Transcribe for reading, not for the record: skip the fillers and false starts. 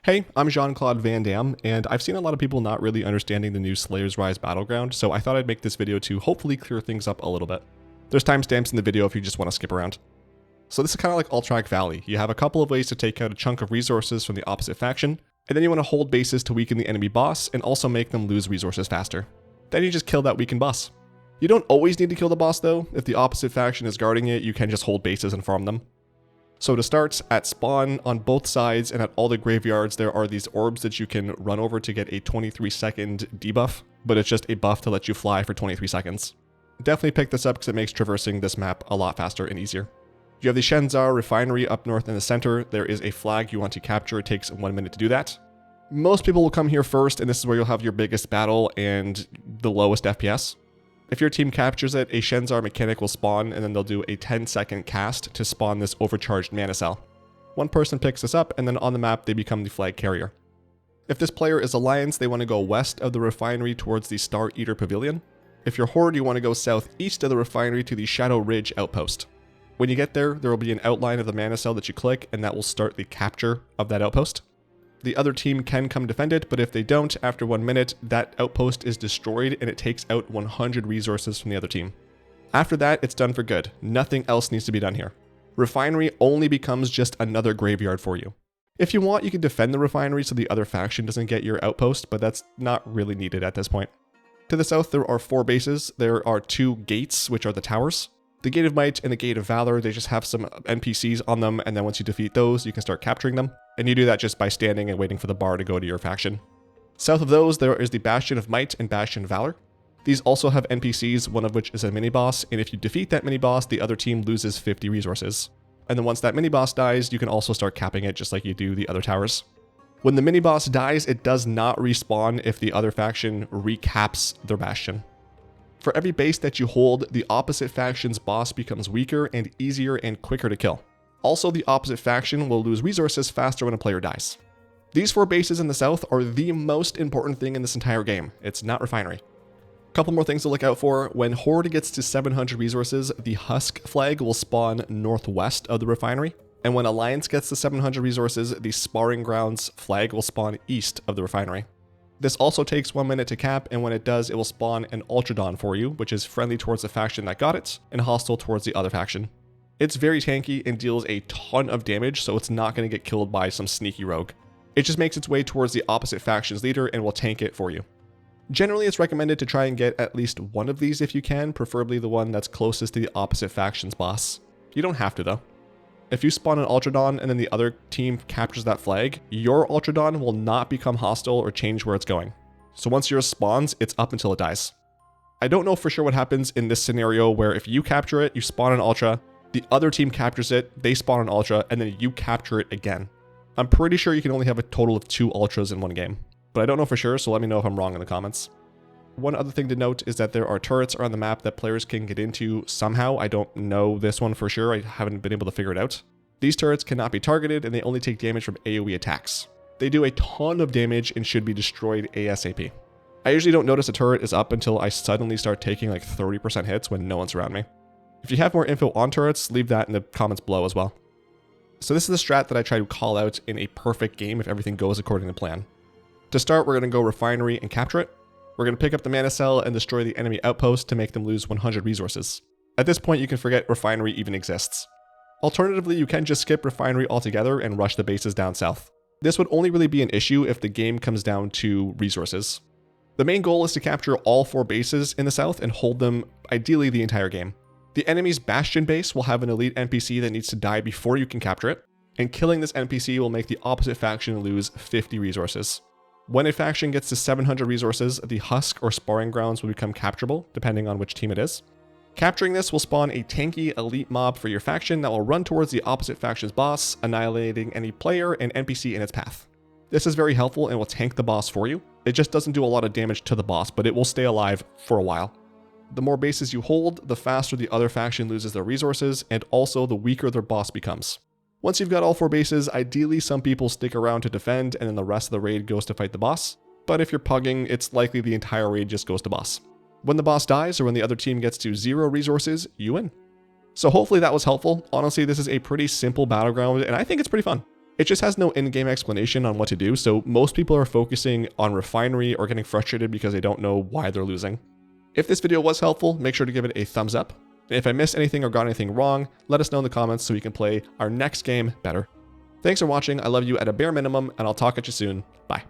Hey, I'm Jean-Claude Van Damme, and I've seen a lot of people not really understanding the new Slayer's Rise Battleground, so I thought I'd make this video to hopefully clear things up a little bit. There's timestamps in the video if you just want to skip around. So this is kind of like Alterac Valley. You have a couple of ways to take out a chunk of resources from the opposite faction, and then you want to hold bases to weaken the enemy boss and also make them lose resources faster. Then you just kill that weakened boss. You don't always need to kill the boss though. If the opposite faction is guarding it, you can just hold bases and farm them. So to start, at spawn on both sides and at all the graveyards, there are these orbs that you can run over to get a 23-second debuff, but it's just a buff to let you fly for 23 seconds. Definitely pick this up because it makes traversing this map a lot faster and easier. You have the Shenzhar refinery up north in the center. There is a flag you want to capture. It takes 1 minute to do that. Most people will come here first, and this is where you'll have your biggest battle and the lowest FPS. If your team captures it, a Shenzhar mechanic will spawn, and then they'll do a 10-second cast to spawn this overcharged mana cell. One person picks this up, and then on the map, they become the flag carrier. If this player is Alliance, they want to go west of the refinery towards the Star Eater Pavilion. If you're Horde, you want to go southeast of the refinery to the Shadow Ridge outpost. When you get there, there will be an outline of the mana cell that you click, and that will start the capture of that outpost. The other team can come defend it, but if they don't, after 1 minute, that outpost is destroyed and it takes out 100 resources from the other team. After that, it's done for good. Nothing else needs to be done here. Refinery only becomes just another graveyard for you. If you want, you can defend the refinery so the other faction doesn't get your outpost, but that's not really needed at this point. To the south, there are 4 bases. There are 2 gates, which are the towers. The Gate of Might and the Gate of Valor, they just have some NPCs on them, and then once you defeat those, you can start capturing them. And you do that just by standing and waiting for the bar to go to your faction. South of those, there is the Bastion of Might and Bastion of Valor. These also have NPCs, one of which is a mini-boss, and if you defeat that mini-boss, the other team loses 50 resources. And then once that mini-boss dies, you can also start capping it just like you do the other towers. When the mini-boss dies, it does not respawn if the other faction recaps their Bastion. For every base that you hold, the opposite faction's boss becomes weaker and easier and quicker to kill. Also, the opposite faction will lose resources faster when a player dies. These 4 bases in the south are the most important thing in this entire game. It's not refinery. Couple more things to look out for. When Horde gets to 700 resources, the Husk flag will spawn northwest of the refinery. And when Alliance gets to 700 resources, the Sparring Grounds flag will spawn east of the refinery. This also takes 1 minute to cap, and when it does, it will spawn an Ultradon for you, which is friendly towards the faction that got it, and hostile towards the other faction. It's very tanky and deals a ton of damage, so it's not going to get killed by some sneaky rogue. It just makes its way towards the opposite faction's leader and will tank it for you. Generally, it's recommended to try and get at least one of these if you can, preferably the one that's closest to the opposite faction's boss. You don't have to though. If you spawn an Ultradon and then the other team captures that flag, your Ultradon will not become hostile or change where it's going. So once yours spawns, it's up until it dies. I don't know for sure what happens in this scenario where if you capture it, you spawn an Ultra, the other team captures it, they spawn an Ultra, and then you capture it again. I'm pretty sure you can only have a total of 2 Ultras in one game, but I don't know for sure, so let me know if I'm wrong in the comments. One other thing to note is that there are turrets around the map that players can get into somehow. I don't know this one for sure. I haven't been able to figure it out. These turrets cannot be targeted and they only take damage from AoE attacks. They do a ton of damage and should be destroyed ASAP. I usually don't notice a turret is up until I suddenly start taking like 30% hits when no one's around me. If you have more info on turrets, leave that in the comments below as well. So this is the strat that I try to call out in a perfect game if everything goes according to plan. To start, we're going to go refinery and capture it. We're going to pick up the mana cell and destroy the enemy outpost to make them lose 100 resources. At this point, you can forget refinery even exists. Alternatively, you can just skip refinery altogether and rush the bases down south. This would only really be an issue if the game comes down to resources. The main goal is to capture all 4 bases in the south and hold them ideally the entire game. The enemy's Bastion base will have an elite NPC that needs to die before you can capture it, and killing this NPC will make the opposite faction lose 50 resources. When a faction gets to 700 resources, the Husk or Sparring Grounds will become capturable, depending on which team it is. Capturing this will spawn a tanky elite mob for your faction that will run towards the opposite faction's boss, annihilating any player and NPC in its path. This is very helpful and will tank the boss for you. It just doesn't do a lot of damage to the boss, but it will stay alive for a while. The more bases you hold, the faster the other faction loses their resources, and also the weaker their boss becomes. Once you've got all 4 bases, ideally some people stick around to defend and then the rest of the raid goes to fight the boss. But if you're pugging, it's likely the entire raid just goes to boss. When the boss dies or when the other team gets to 0 resources, you win. So hopefully that was helpful. Honestly, this is a pretty simple battleground and I think it's pretty fun. It just has no in-game explanation on what to do, so most people are focusing on refinery or getting frustrated because they don't know why they're losing. If this video was helpful, make sure to give it a thumbs up. And if I missed anything or got anything wrong, let us know in the comments so we can play our next game better. Thanks for watching, I love you at a bare minimum, and I'll talk at you soon. Bye.